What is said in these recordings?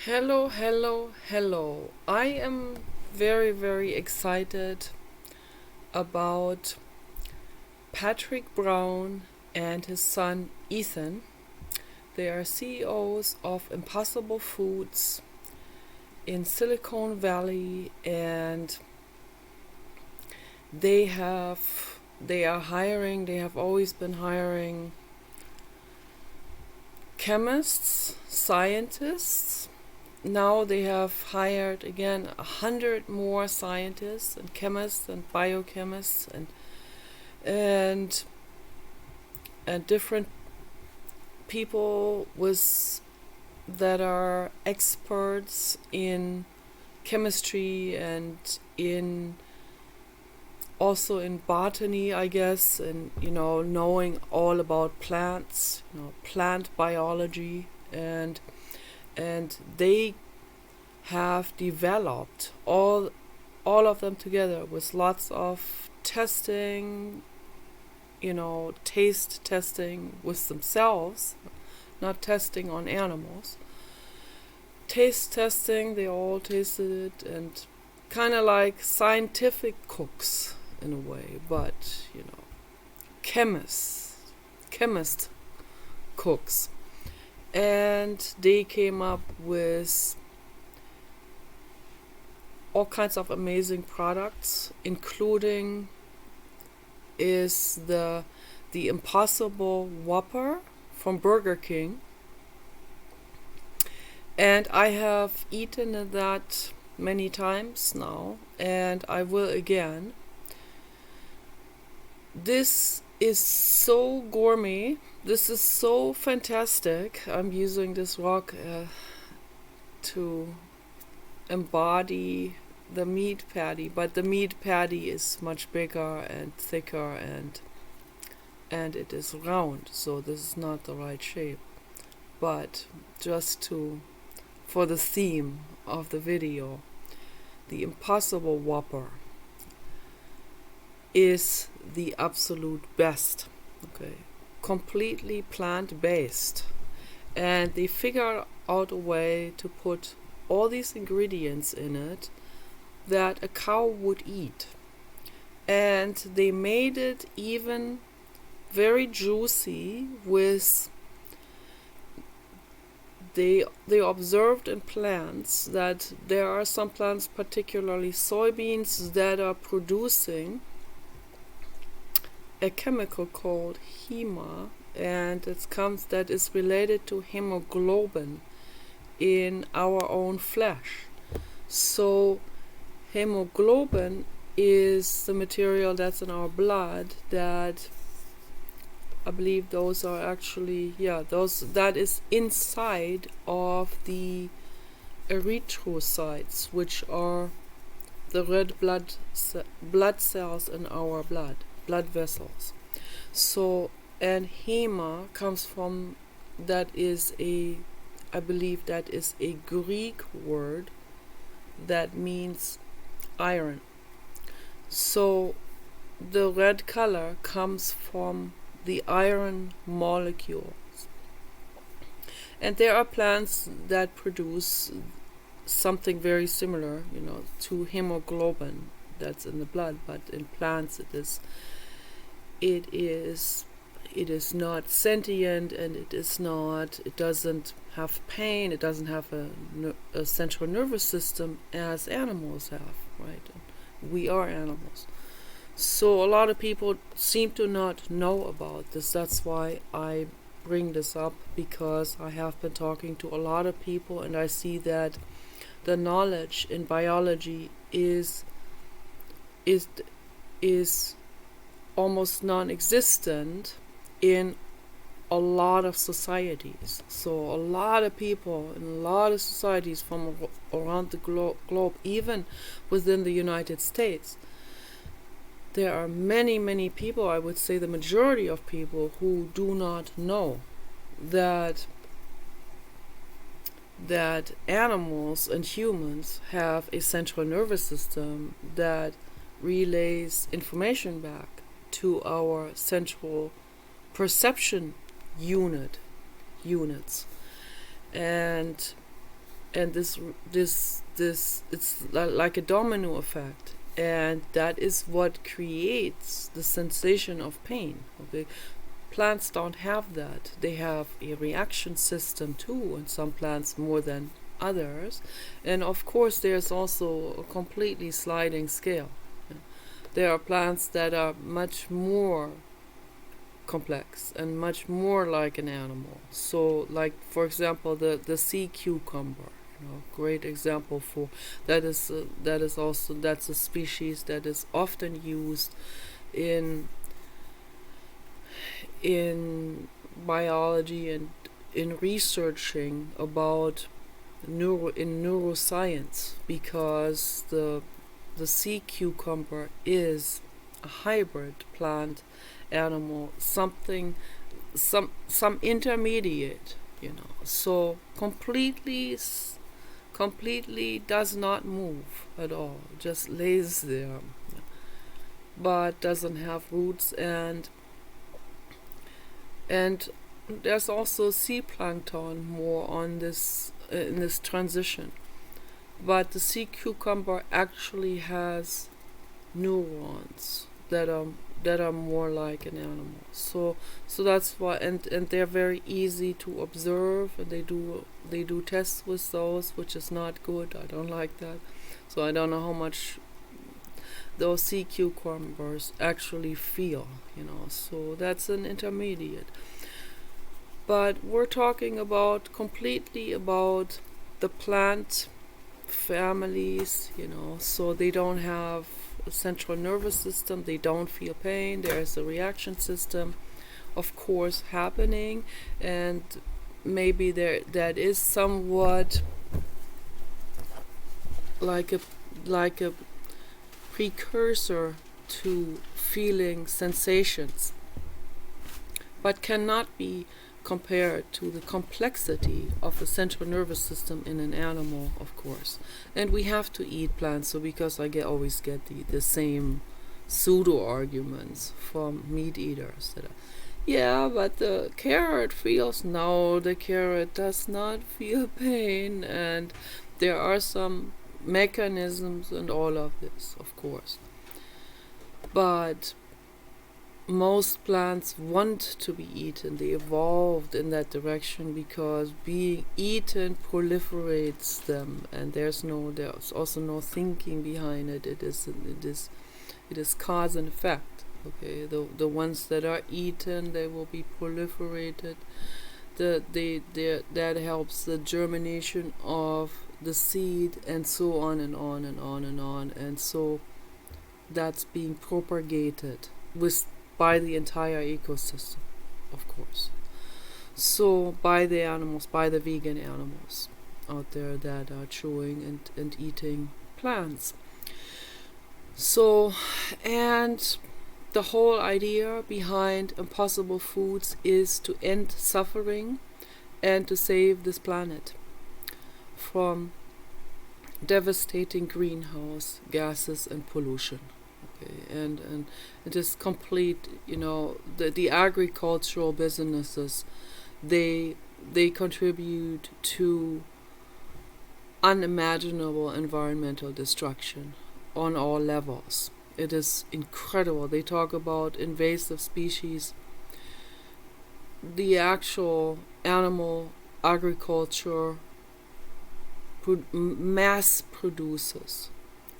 Hello, hello, hello. I am very, very excited about Patrick Brown and his son Ethan. They are CEOs of Impossible Foods in Silicon Valley, and they are hiring, they have always been hiring chemists, scientists. Now they have hired again 100 more scientists and chemists and biochemists and and different people that are experts in chemistry and in also in botany, I guess, and knowing all about plants, plant biology, and they have developed all of them together with lots of testing, taste testing with themselves, not testing on animals. Taste testing, they all tasted it, and kind of like scientific cooks in a way, but chemist cooks. And they came up with all kinds of amazing products, including is the Impossible Whopper from Burger King. And I have eaten that many times now, and I will again. This is so gourmet. This is so fantastic. I'm using this rock to embody the meat patty, but the meat patty is much bigger and thicker and it is round, so this is not the right shape. But just for the theme of the video, the Impossible Whopper is the absolute best. Okay, completely plant-based, and they figured out a way to put all these ingredients in it that a cow would eat, and they made it even very juicy with they observed in plants that there are some plants, particularly soybeans, that are producing a chemical called hema, and that is related to hemoglobin in our own flesh. So hemoglobin is the material that's in our blood that I believe those are actually that is inside of the erythrocytes, which are the red blood cells in our blood vessels. So, and hema comes from, I believe that is a Greek word that means iron. So the red color comes from the iron molecules. And there are plants that produce something very similar, to hemoglobin that's in the blood, but in plants it is not sentient, and it doesn't have pain, it doesn't have a central nervous system as animals have, right? We are animals. So a lot of people seem to not know about this. That's why I bring this up, because I have been talking to a lot of people, and I see that the knowledge in biology is almost non-existent in a lot of societies. So a lot of people in a lot of societies from around the globe, even within the United States, there are many people, I would say the majority of people, who do not know that animals and humans have a central nervous system that relays information back to our central perception units. And and this it's like a domino effect, and that is what creates the sensation of pain. Okay, plants don't have that. They have a reaction system too, and some plants more than others, and of course there's also a completely sliding scale. There are plants that are much more complex and much more like an animal. So, like for example, the sea cucumber, great example for that is also that's a species that is often used in biology and in researching about neuroscience, because the sea cucumber is a hybrid plant animal, some intermediate, so completely does not move at all, just lays there, but doesn't have roots, and there's also sea plankton more on this in this transition. But the sea cucumber actually has neurons that are more like an animal. So that's why, and they're very easy to observe, and they do tests with those, which is not good. I don't like that. So I don't know how much those sea cucumbers actually feel, So that's an intermediate. But we're talking about completely about the plant families, so they don't have a central nervous system, they don't feel pain, there's a reaction system, of course, happening, and maybe that is somewhat like a precursor to feeling sensations, but cannot be compared to the complexity of the central nervous system in an animal, of course. And we have to eat plants, so because I always get the same pseudo arguments from meat eaters that are, but the carrot feels, no, the carrot does not feel pain, and there are some mechanisms and all of this, of course. But most plants want to be eaten. They evolved in that direction because being eaten proliferates them, and there's also no thinking behind it. It is cause and effect. Okay, the ones that are eaten, they will be proliferated. That helps the germination of the seed, and so on and on and on and on, and so that's being propagated by the entire ecosystem, of course. So by the animals, by the vegan animals out there that are chewing and eating plants. So, and the whole idea behind Impossible Foods is to end suffering and to save this planet from devastating greenhouse gases and pollution. And it is complete, the agricultural businesses, they contribute to unimaginable environmental destruction on all levels. It is incredible. They talk about invasive species. The actual animal agriculture mass produces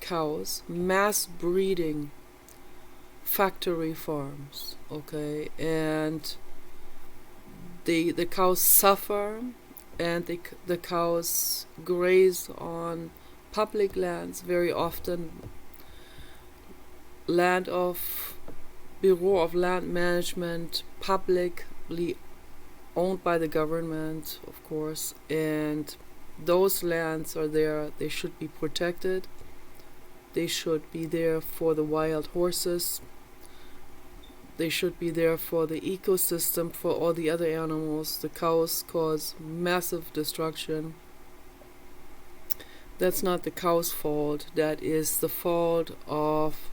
cows, mass breeding factory farms, okay, and the cows suffer, and the cows graze on public lands, very often land of Bureau of Land Management, publicly owned by the government, of course, and those lands are there. They should be protected. They should be there for the wild horses. They should be there for the ecosystem, for all the other animals. The cows cause massive destruction. That's not the cow's fault. That is the fault of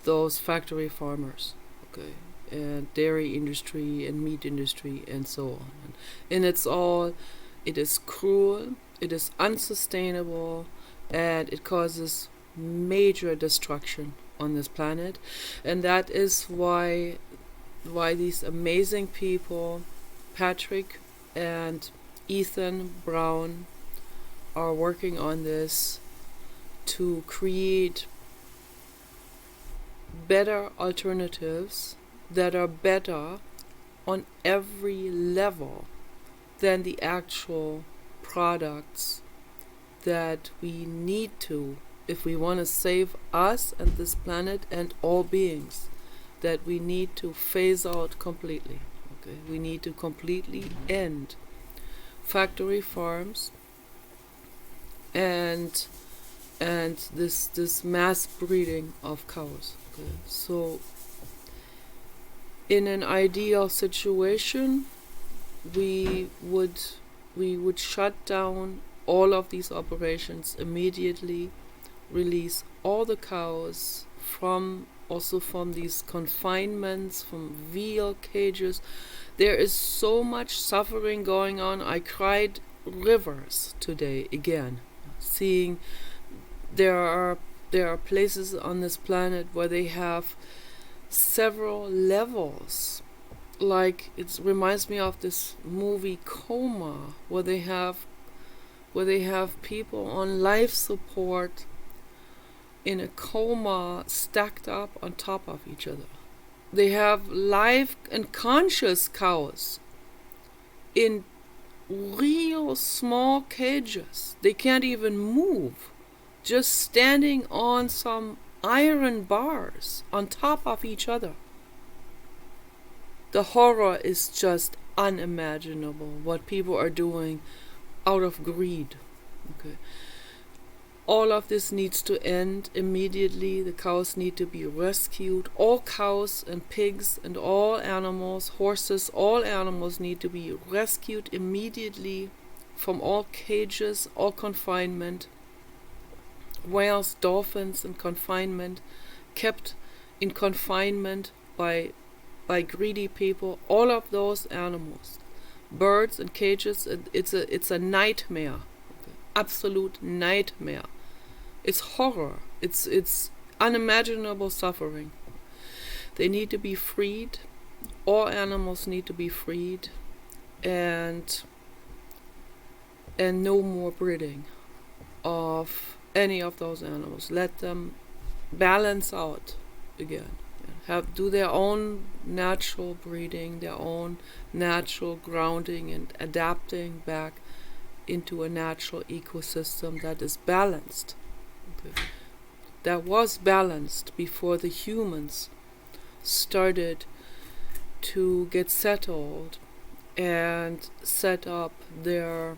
those factory farmers, okay, and dairy industry and meat industry and so on. And it is cruel, It is unsustainable, and it causes major destruction on this planet. And that is why these amazing people, Patrick and Ethan Brown, are working on this to create better alternatives that are better on every level than the actual products that we need to, if we want to save us and this planet and all beings, that we need to phase out completely. Okay, we need to completely end factory farms and this mass breeding of cows. Okay, so in an ideal situation, we would shut down all of these operations immediately, release all the cows from these confinements, from veal cages. There is so much suffering going on. I cried rivers today again, seeing there are places on this planet where they have several levels. Like, it reminds me of this movie Coma, where they have people on life support in a coma, stacked up on top of each other. They have live and conscious cows in real small cages. They can't even move, just standing on some iron bars on top of each other. The horror is just unimaginable, what people are doing out of greed. Okay. All of this needs to end immediately. The cows need to be rescued. All cows and pigs and all animals, horses, all animals need to be rescued immediately from all cages, all confinement. Whales, dolphins in confinement, kept in confinement by greedy people. All of those animals, birds in cages, it's a nightmare. Okay. Absolute nightmare. It's horror. It's unimaginable suffering. They need to be freed. All animals need to be freed, and no more breeding of any of those animals. Let them balance out again. Do their own natural breeding, their own natural grounding, and adapting back into a natural ecosystem that is balanced. Okay. That was balanced before the humans started to get settled and set up their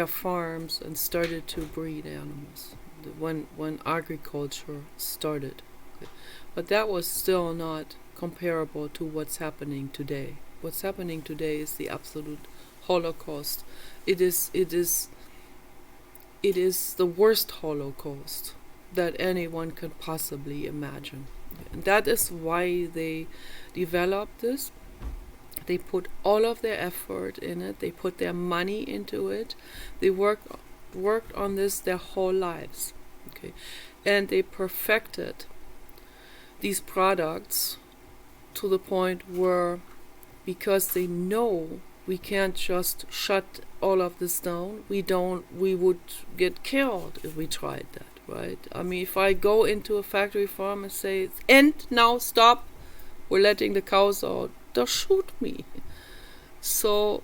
farms and started to breed animals when agriculture started. Okay. But that was still not comparable to what's happening today. What's happening today is the absolute Holocaust. It is the worst Holocaust that anyone can possibly imagine. And that is why they developed this. They put all of their effort in it. They put their money into it. They worked on this their whole lives. Okay, and they perfected these products to the point where, because they know we can't just shut all of this down, we would get killed if we tried that, right? I mean, if I go into a factory farm and say, "End now, stop, we're letting the cows out," they'll shoot me. So,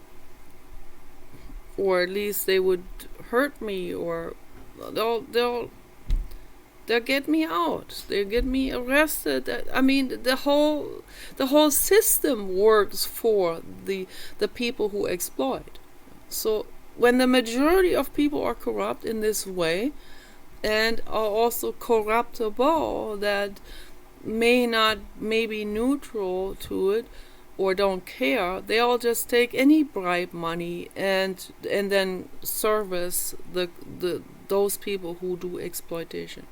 or at least they would hurt me, or they'll get me out. They'll get me arrested. I mean, the whole system works for the people who exploit. So when the majority of people are corrupt in this way, and are also corruptible, that may be neutral to it or don't care, they all just take any bribe money and then service those people who do exploitation.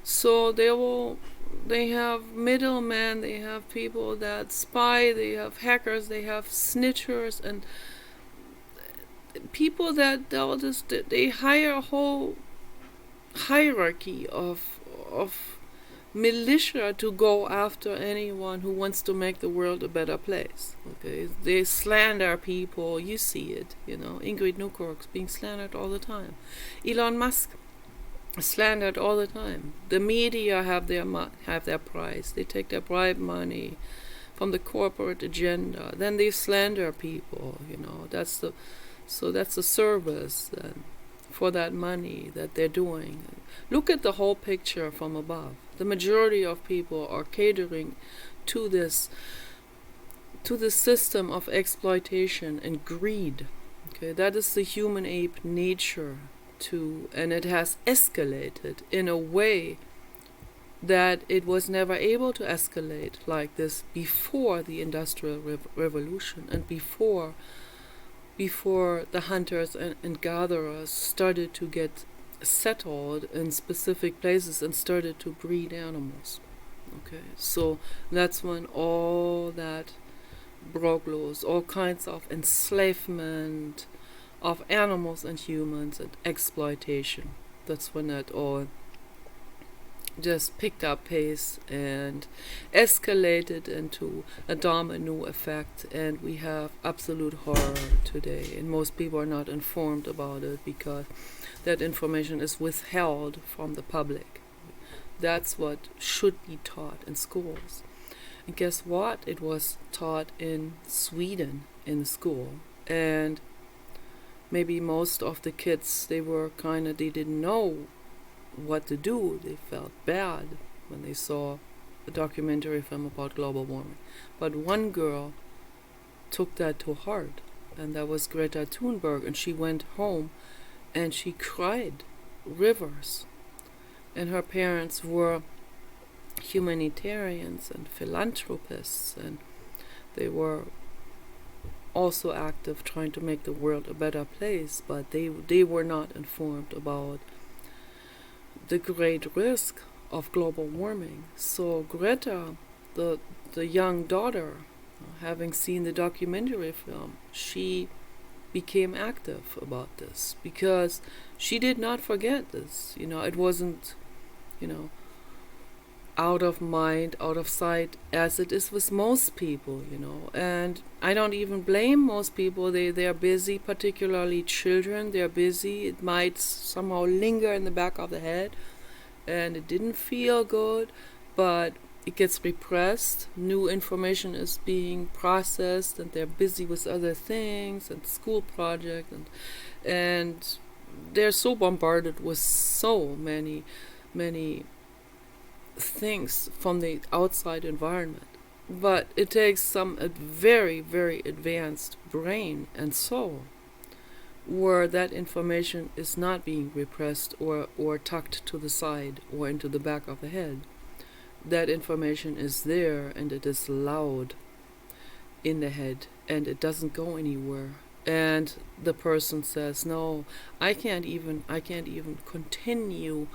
So they have middlemen, they have people that spy, they have hackers, they have snitchers, and people that they'll just, they hire a whole hierarchy of militia to go after anyone who wants to make the world a better place. Okay, they slander people. You see it, Ingrid Newkirk's being slandered all the time. Elon Musk slandered all the time. The media have their price. They take their bribe money from the corporate agenda. Then they slander people. That's the service for that money that they're doing. Look at the whole picture from above. The majority of people are catering to this system of exploitation and greed. Okay, that is the human ape nature too, and it has escalated in a way that it was never able to escalate like this before the Industrial Revolution and before the hunters and gatherers started to get settled in specific places and started to breed animals. Okay, so that's when all that broke loose, all kinds of enslavement of animals and humans and exploitation. That's when that all just picked up pace and escalated into a domino effect, and we have absolute horror today, and most people are not informed about it because that information is withheld from the public. That's what should be taught in schools. And guess what? It was taught in Sweden in school, and maybe most of the kids, they didn't know what to do. They felt bad when they saw a documentary film about global warming. But one girl took that to heart, and that was Greta Thunberg, and she went home and she cried rivers. And her parents were humanitarians and philanthropists, and they were also active trying to make the world a better place, but they were not informed about the great risk of global warming. So Greta, the young daughter, having seen the documentary film, she became active about this because she did not forget this. It wasn't, out of mind, out of sight, as it is with most people, And I don't even blame most people. They are busy, particularly children. They're busy. It might somehow linger in the back of the head, and it didn't feel good, but it gets repressed. New information is being processed, and they're busy with other things and school projects, and they're so bombarded with so many things from the outside environment. But it takes a very, very advanced brain and soul where that information is not being repressed or tucked to the side or into the back of the head. That information is there, and it is loud in the head, and it doesn't go anywhere. And the person says, no, I can't even continue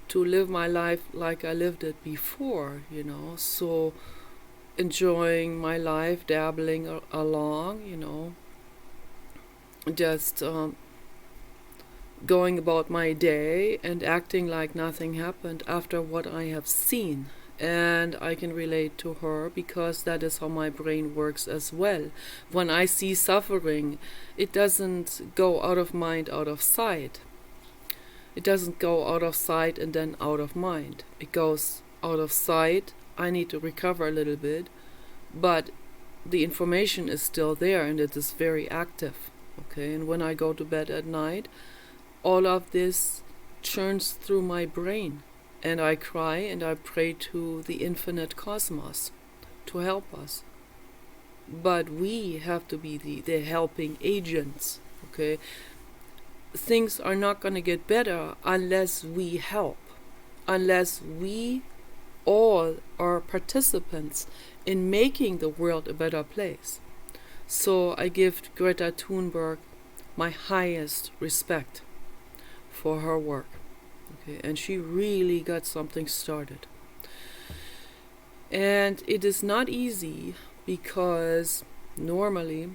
to live my life like I lived it before, so enjoying my life, dabbling along, just going about my day and acting like nothing happened after what I have seen. And I can relate to her because that is how my brain works as well. When I see suffering, it doesn't go out of mind, out of sight. It doesn't go out of sight and then out of mind. It goes out of sight. I need to recover a little bit, but the information is still there, and it is very active. Okay, and when I go to bed at night, all of this churns through my brain, and I cry and I pray to the infinite cosmos to help us. But we have to be the helping agents. Okay, things are not going to get better unless we help, unless we all are participants in making the world a better place. So I give Greta Thunberg my highest respect for her work. Okay, and she really got something started. And it is not easy because normally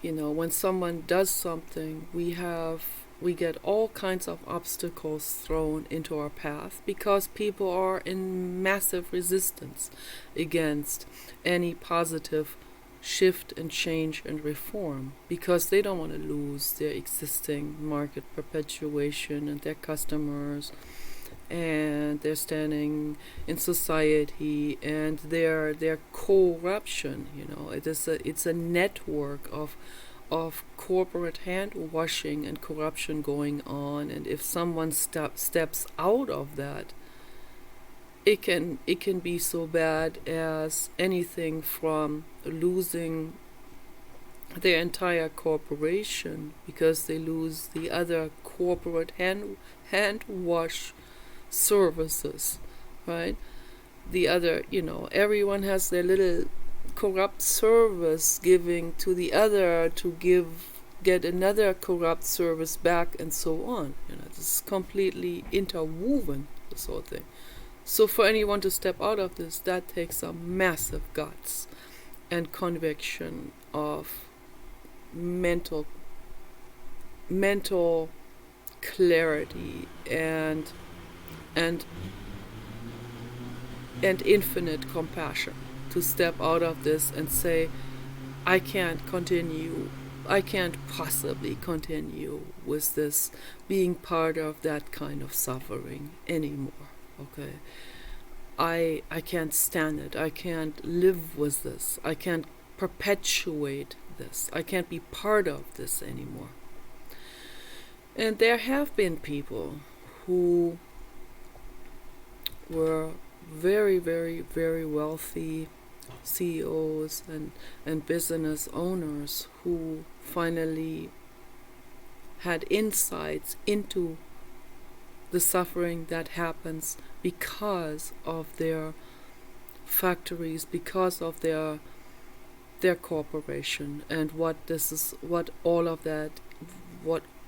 when someone does something, we get all kinds of obstacles thrown into our path because people are in massive resistance against any positive shift and change and reform, because they don't want to lose their existing market perpetuation and their customers and their standing in society and their corruption. It's a network of corporate hand washing and corruption going on, and if someone steps out of that, it can be so bad as anything from losing their entire corporation because they lose the other corporate hand wash services, right? The other, everyone has their little corrupt service giving to the other to get another corrupt service back, and so on. This is completely interwoven, this whole thing. So for anyone to step out of this, that takes some massive guts and conviction of mental clarity and infinite compassion to step out of this and say, I can't possibly continue with this, being part of that kind of suffering anymore. Okay, I can't stand it. I can't live with this. I can't perpetuate this. I can't be part of this anymore. And there have been people who were very, very, very wealthy CEOs and business owners who finally had insights into the suffering that happens because of their factories, because of their corporation, and what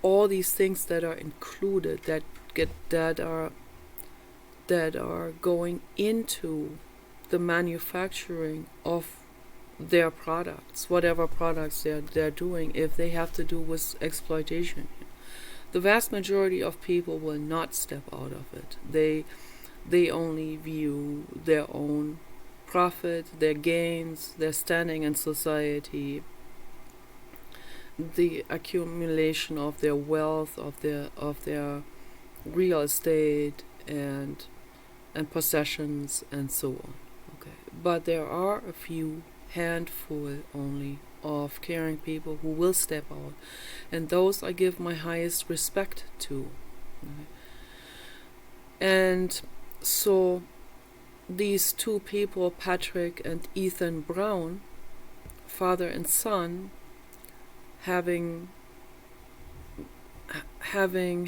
all these things that are included that are going into the manufacturing of their products, whatever products they're doing, if they have to do with exploitation. The vast majority of people will not step out of it. They only view their own profit, their gains, their standing in society, the accumulation of their wealth, of their real estate and possessions and so on. Okay, but there are a few handful only of caring people who will step out, and those I give my highest respect to. Okay. And so these two people, Patrick and Ethan Brown, father and son, having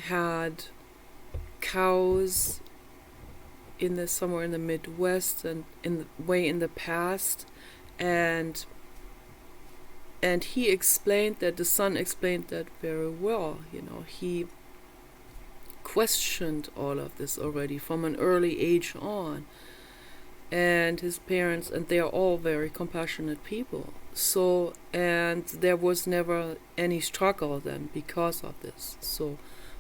had cows somewhere in the Midwest and in the past, and he explained that, the son explained that very well. He questioned all of this already from an early age on, and his parents, and they are all very compassionate people. So, and there was never any struggle then because of this. So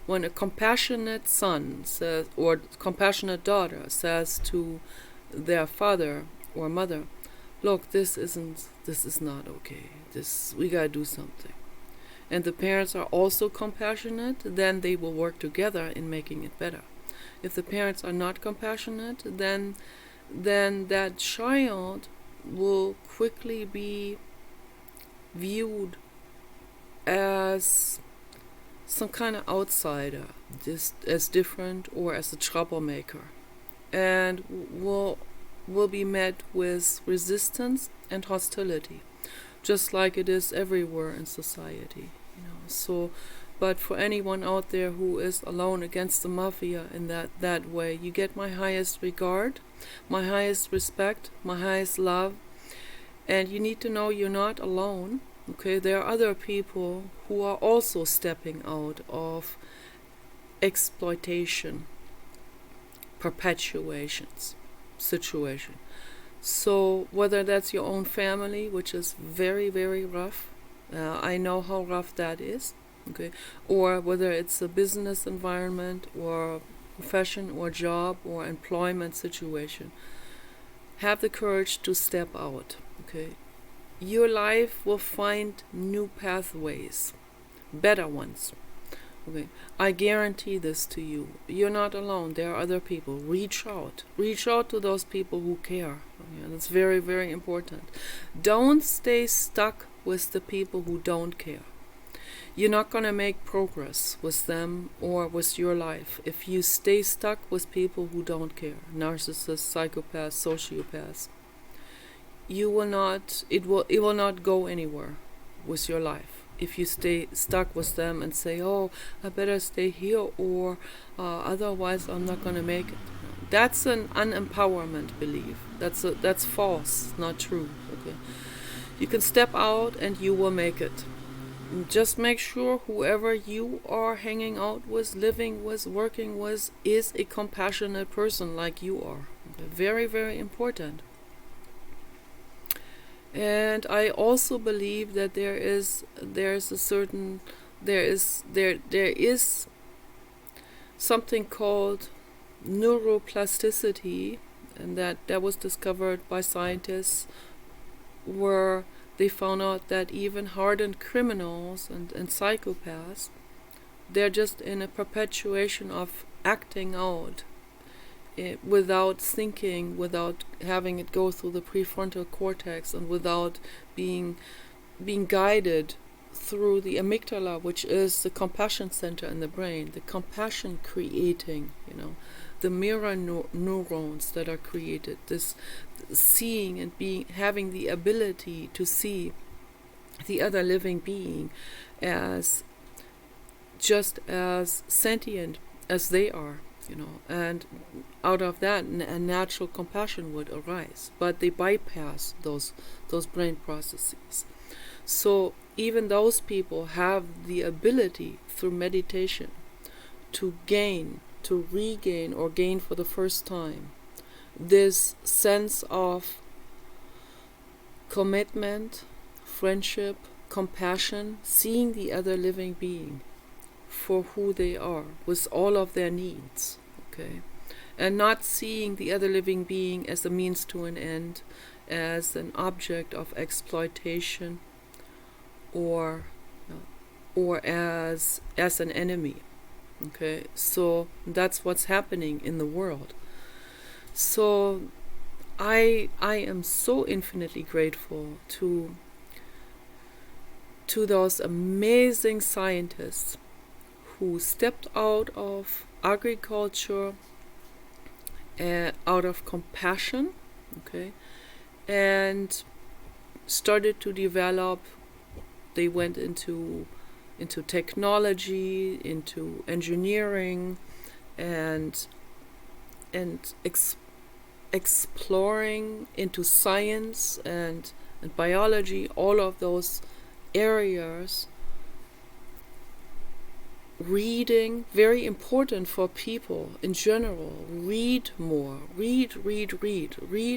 when a compassionate son says, or compassionate daughter says to their father or mother, look, this is not okay, we gotta do something, and the parents are also compassionate, then they will work together in making it better. If the parents are not compassionate, then that child will quickly be viewed as some kind of outsider, just as different or as a troublemaker, and will be met with resistance and hostility, just like it is everywhere in society. So, but for anyone out there who is alone against the mafia in that way, you get my highest regard, my highest respect, my highest love, and you need to know you're not alone. Okay, there are other people who are also stepping out of exploitation, perpetuations situation. So whether that's your own family, which is very, very rough, I know how rough that is, okay? Or whether it's a business environment or profession or job or employment situation. Have the courage to step out, okay? Your life will find new pathways, better ones. Okay, I guarantee this to you. You're not alone. There are other people. Reach out. Reach out to those people who care. Okay, that's very, very important. Don't stay stuck with the people who don't care. You're not going to make progress with them or with your life if you stay stuck with people who don't care. Narcissists, psychopaths, sociopaths. You will not. It will not go anywhere with your life if you stay stuck with them and say, oh, I better stay here or otherwise I'm not going to make it. That's an unempowerment belief. That's false, not true. Okay, you can step out and you will make it. Just make sure whoever you are hanging out with, living with, working with is a compassionate person like you are. Okay? Very, very important. And I also believe that there is something called neuroplasticity, and that was discovered by scientists, where they found out that even hardened criminals and psychopaths, they're just in a perpetuation of acting out without thinking, without having it go through the prefrontal cortex, and without being guided through the amygdala, which is the compassion center in the brain, the compassion creating, the mirror neurons that are created, this seeing and having the ability to see the other living being as just as sentient as they are. And out of that, a natural compassion would arise, but they bypass those brain processes. So even those people have the ability through meditation to regain or gain for the first time this sense of commitment, friendship, compassion, seeing the other living being for who they are with all of their needs, okay, and not seeing the other living being as a means to an end, as an object of exploitation, or as an enemy. Okay, so that's what's happening in the world. So I am so infinitely grateful to those amazing scientists who stepped out of agriculture, out of compassion, okay, and started to develop. They went into technology, into engineering, and exploring into science and biology, all of those areas. Reading, very important for people in general. Read more. Read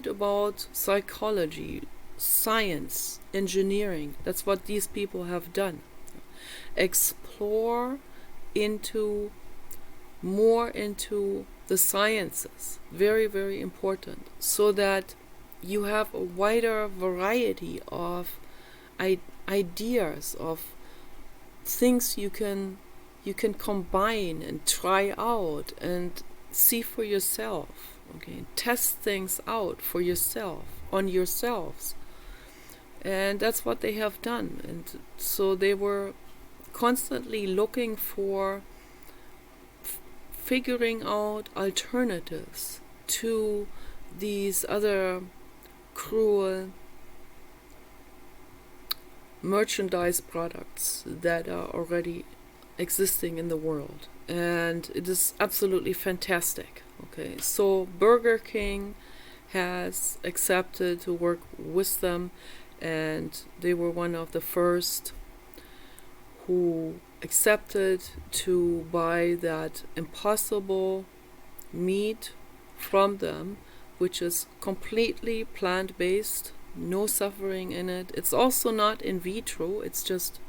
about psychology, science, engineering. That's what these people have done. Explore more into the sciences. Very, very important. So that you have a wider variety of ideas, of things you can combine and try out and see for yourself, okay? Test things out for yourself, on yourselves. And that's what they have done. And so they were constantly looking for figuring out alternatives to these other cruel merchandise products that are already existing in the world, and it is absolutely fantastic. Okay, so Burger King has accepted to work with them, and they were one of the first who accepted to buy that impossible meat from them, which is completely plant-based, no suffering in it. It's also not in vitro, it's just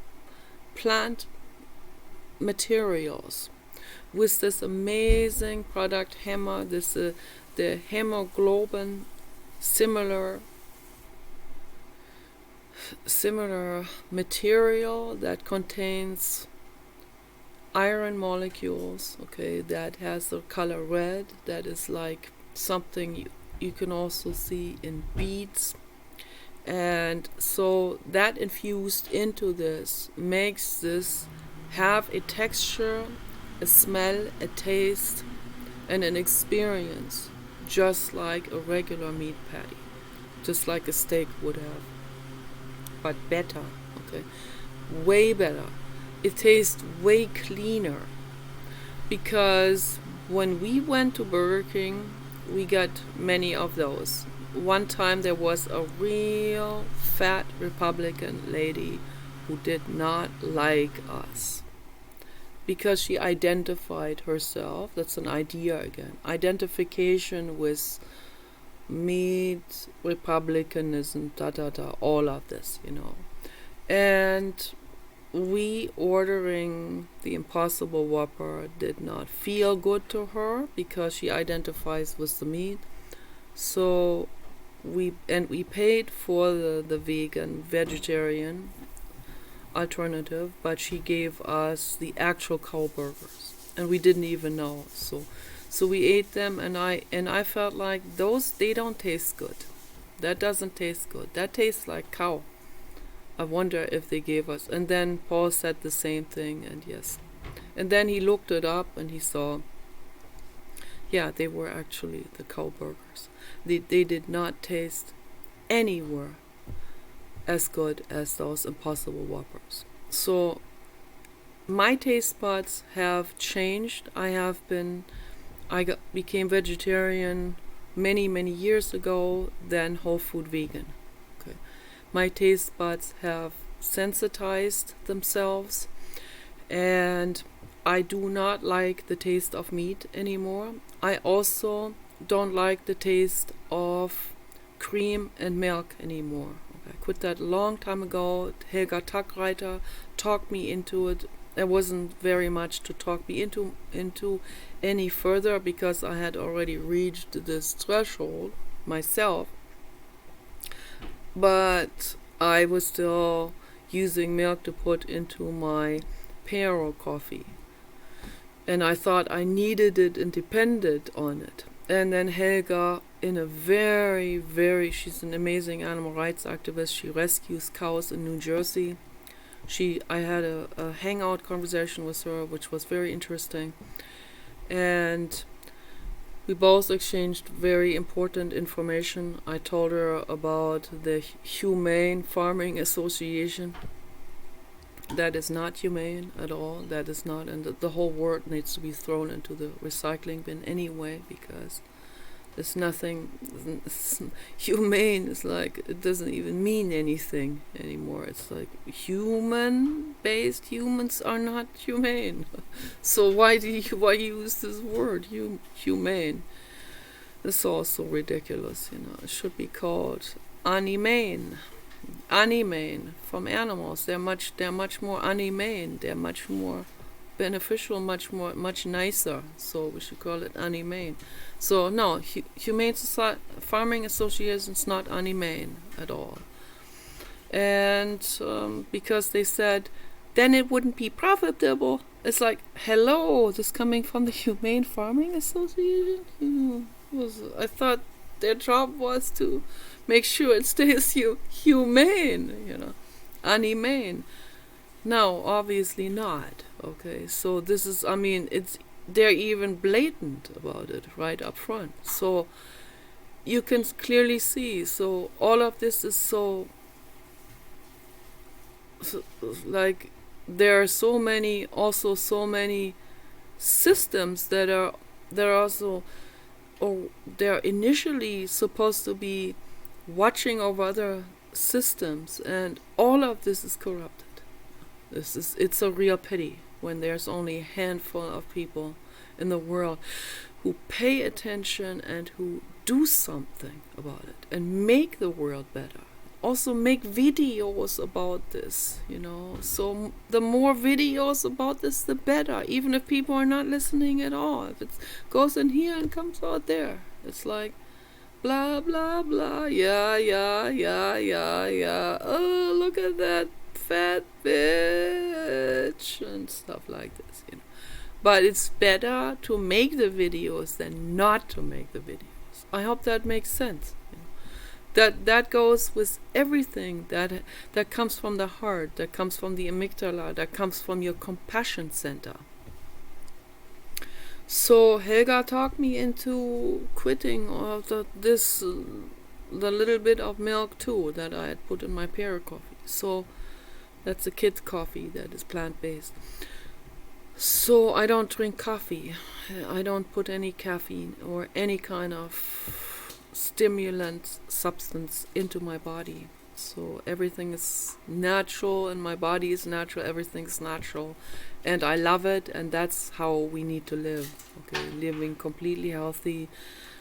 plant materials with this amazing product HEMA, the hemoglobin similar material that contains iron molecules, okay, that has the color red, that is like something you can also see in beets. And so that infused into this makes this have a texture, a smell, a taste, and an experience just like a regular meat patty, just like a steak would have, but better, okay, way better. It tastes way cleaner, because when we went to Burger King, we got many of those. One time there was a real fat Republican lady who did not like us because she identified herself, that's an idea again, identification with meat, republicanism, all of this, And we ordering the Impossible Whopper did not feel good to her because she identifies with the meat. So we paid for the vegetarian alternative, but she gave us the actual cow burgers, and we didn't even know. So we ate them, and I felt like they don't taste good. That doesn't taste good. That tastes like cow. I wonder if they gave us. And then Paul said the same thing, and yes. And then he looked it up and he saw, yeah, they were actually the cow burgers. They did not taste anywhere as good as those Impossible Whoppers. So my taste buds have changed. Became vegetarian many years ago, then whole food vegan. Okay. My taste buds have sensitized themselves, and I do not like the taste of meat anymore. I also don't like the taste of cream and milk anymore. Okay. I quit that a long time ago. Helga Tackreiter talked me into it. There wasn't very much to talk me into any further because I had already reached this threshold myself. But I was still using milk to put into my Pero coffee. And I thought I needed it and depended on it. And then Helga, in a she's an amazing animal rights activist. She rescues cows in New Jersey. I had a hangout conversation with her, which was very interesting. And we both exchanged very important information. I told her about the Humane Farming Association. That is not humane at all. That is not, and the whole word needs to be thrown into the recycling bin anyway, because there's nothing humane. It's like it doesn't even mean anything anymore. It's like human-based. Humans are not humane. So why use this word humane? It's also ridiculous. It should be called animane. Animane from animals. They're much more animane. They're much more beneficial, much nicer. So we should call it animane. So no, Humane Farming Association is not animane at all. And because they said then it wouldn't be profitable. It's like, hello, this coming from the Humane Farming Association. I thought their job was to make sure it stays humane, animane. No, obviously not. Okay, so this is, they're even blatant about it right up front. So you can clearly see, so all of this is so like, there are so many systems that are also, or they're initially supposed to be watching over other systems, and all of this is corrupted. It's a real pity when there's only a handful of people in the world who pay attention and who do something about it and make the world better. also make videos about this, So the more videos about this, the better, even if people are not listening at all. If it goes in here and comes out there, it's like blah, blah, blah, yeah, yeah, yeah, yeah, yeah, oh, look at that fat bitch, and stuff like this, But it's better to make the videos than not to make the videos. I hope that makes sense. That goes with everything that comes from the heart, that comes from the amygdala, that comes from your compassion center. So Helga talked me into quitting all of the little bit of milk too that I had put in my pear coffee. So that's a kid's coffee that is plant-based. So I don't drink coffee. I don't put any caffeine or any kind of stimulant substance into my body. So everything is natural and my body is natural, everything's natural. And I love it, and that's how we need to live. Okay, living completely healthy,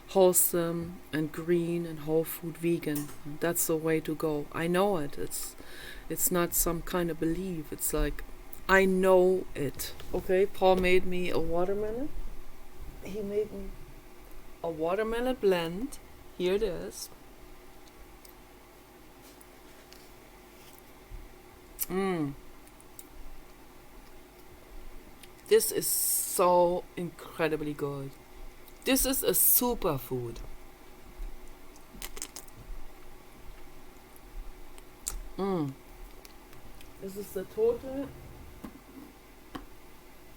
wholesome and green and whole food vegan. That's the way to go. I know it. It's not some kind of belief. It's like I know it. Okay, Paul made me a watermelon. He made me a watermelon blend. Here it is. This is so incredibly good. This is a superfood. This is the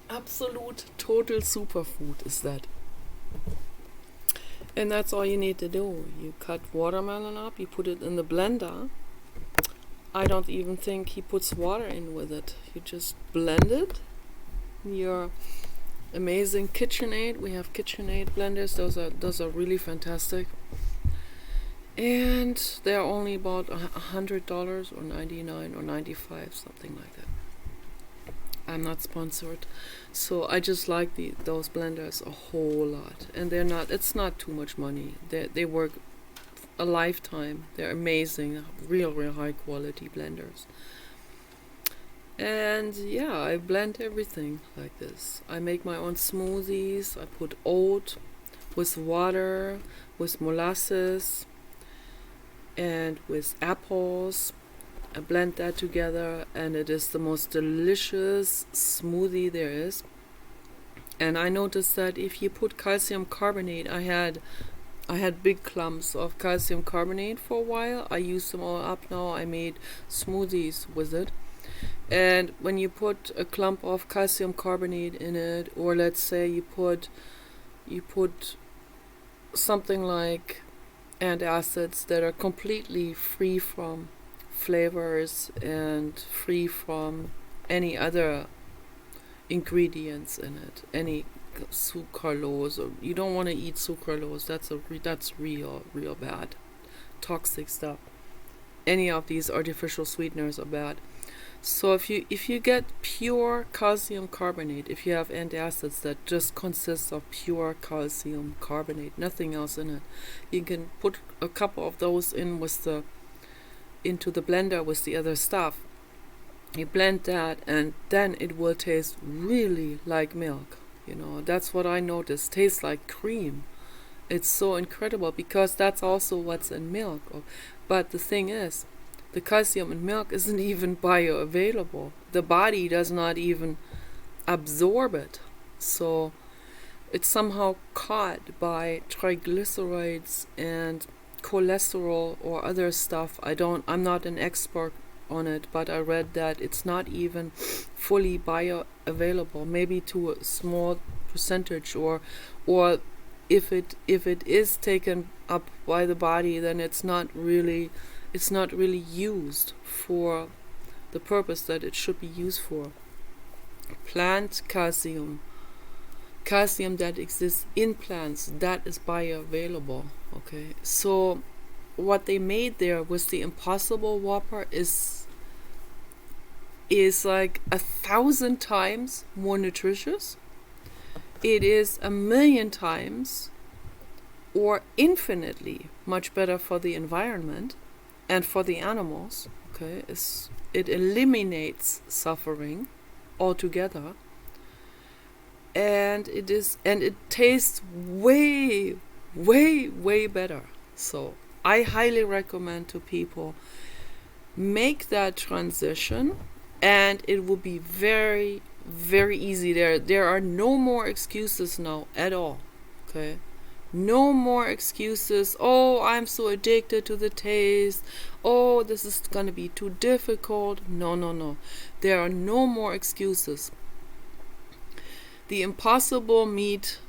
absolute total superfood is that. And that's all you need to do. You cut watermelon up, you put it in the blender. I don't even think he puts water in with it. You just blend it. Your amazing KitchenAid. We have KitchenAid blenders. Those are really fantastic. And they're only about $100 or $99 or $95, something like that. I'm not sponsored, so I just like those blenders a whole lot. And it's not too much money. They work a lifetime. They're amazing, real high quality blenders. And yeah, I blend everything like this. I make my own smoothies. I put oat with water, with molasses, and with apples. I blend that together, and it is the most delicious smoothie there is. And I noticed that if you put calcium carbonate, I had big clumps of calcium carbonate for a while. I used them all up now. I made smoothies with it. And when you put a clump of calcium carbonate in it, or let's say you put something like antacids that are completely free from flavors and free from any other ingredients in it, any sucralose, or you don't want to eat sucralose. That's real bad, toxic stuff. Any of these artificial sweeteners are bad. So if you get pure calcium carbonate, if you have antacids that just consists of pure calcium carbonate, nothing else in it, you can put a couple of those into the blender with the other stuff. You blend that, and then it will taste really like milk. That's what I noticed. Tastes like cream. It's so incredible, because that's also what's in milk. But the thing is, the calcium in milk isn't even bioavailable. The body does not even absorb it. So it's somehow caught by triglycerides and cholesterol or other stuff. I'm not an expert on it, but I read that it's not even fully bioavailable, maybe to a small percentage, or if it is taken up by the body, then it's not really used for the purpose that it should be used for. Plant calcium that exists in plants, that is bioavailable. Okay, so what they made there with the Impossible Whopper is like 1,000 times more nutritious. It is 1,000,000 times or infinitely much better for the environment. and for the animals, okay, it eliminates suffering altogether, and it tastes way, way, way better. So I highly recommend to people, make that transition, and it will be very, very easy. There are no more excuses now at all. Okay, no more excuses. Oh, I'm so addicted to the taste. Oh, this is gonna be too difficult. No. There are no more excuses. The Impossible Meat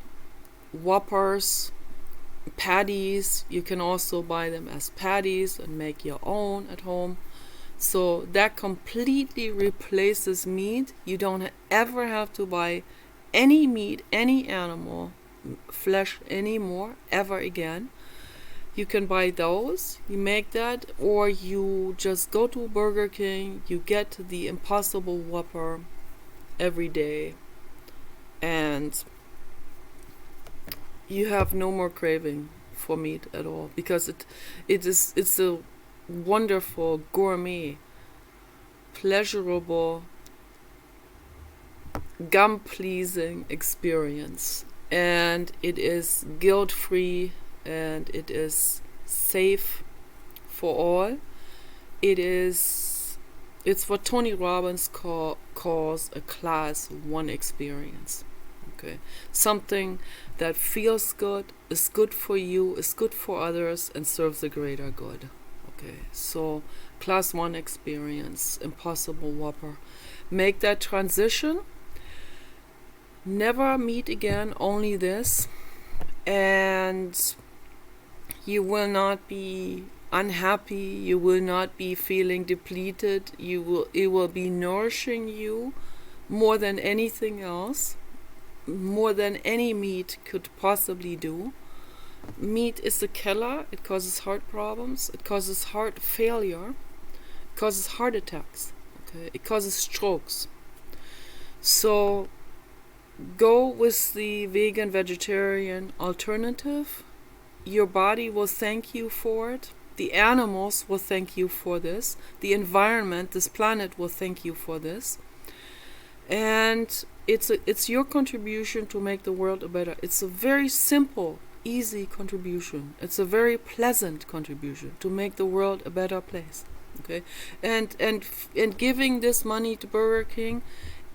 Whoppers, patties, you can also buy them as patties and make your own at home. So that completely replaces meat. You don't ever have to buy any meat, any animal flesh anymore, ever again. You can buy those, you make that, or you just go to Burger King, you get the Impossible Whopper every day, and you have no more craving for meat at all, because it's a wonderful, gourmet, pleasurable, gum-pleasing experience, and it is guilt-free, and it is safe for all. It's what Tony Robbins calls a class 1 experience. Okay, something that feels good, is good for you, is good for others, and serves a greater good. Okay, so class 1 experience, Impossible Whopper. Make that transition. Never meat again, only this, and you will not be unhappy. You will not be feeling depleted. It will be nourishing you more than anything else, more than any meat could possibly do. Meat is a killer. It causes heart problems. It causes heart failure. It causes heart attacks. Okay, it causes strokes. So go with the vegan, vegetarian alternative. Your body will thank you for it. The animals will thank you for this. The environment, this planet, will thank you for this. And it's your contribution to make the world a better. It's a very simple, easy contribution. It's a very pleasant contribution to make the world a better place. Okay, and giving this money to Burger King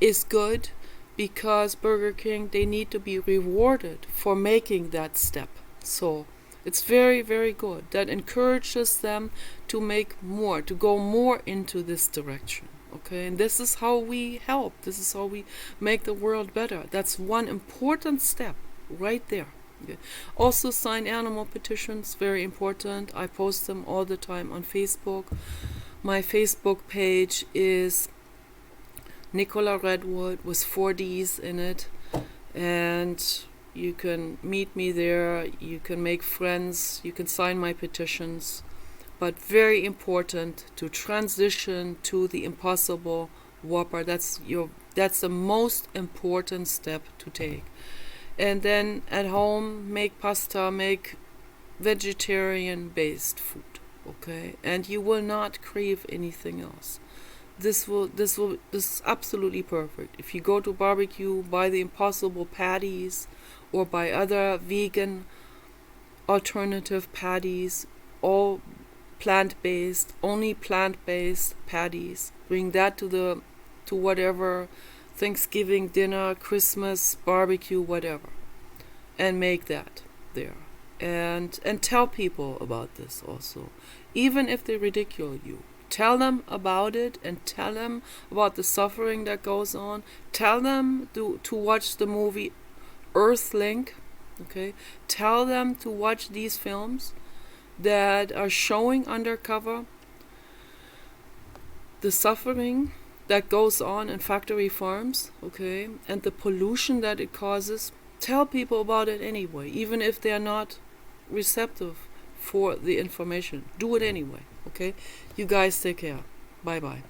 is good, because Burger King, they need to be rewarded for making that step. So it's very, very good. That encourages them to make more, to go more into this direction. Okay, and this is how we help. This is how we make the world better. That's one important step right there. Okay. Also, sign animal petitions, very important. I post them all the time on Facebook. My Facebook page is Nicola Redwood with 4 Ds in it, and you can meet me there. You can make friends. You can sign my petitions. But very important to transition to the Impossible Whopper. That's the most important step to take. And then at home, make pasta, make vegetarian-based food. Okay, and you will not crave anything else. This is absolutely perfect. If you go to barbecue, buy the Impossible patties, or buy other vegan alternative patties, all plant-based, only plant-based patties. Bring that to whatever Thanksgiving dinner, Christmas barbecue, whatever, and make that there. And tell people about this also, even if they ridicule you. Tell them about it, and tell them about the suffering that goes on. Tell them to watch the movie Earthlink. Okay, tell them to watch these films that are showing undercover the suffering that goes on in factory farms, okay, and the pollution that it causes. Tell people about it anyway, even if they're not receptive for the information. Do it anyway, okay? You guys take care. Bye-bye.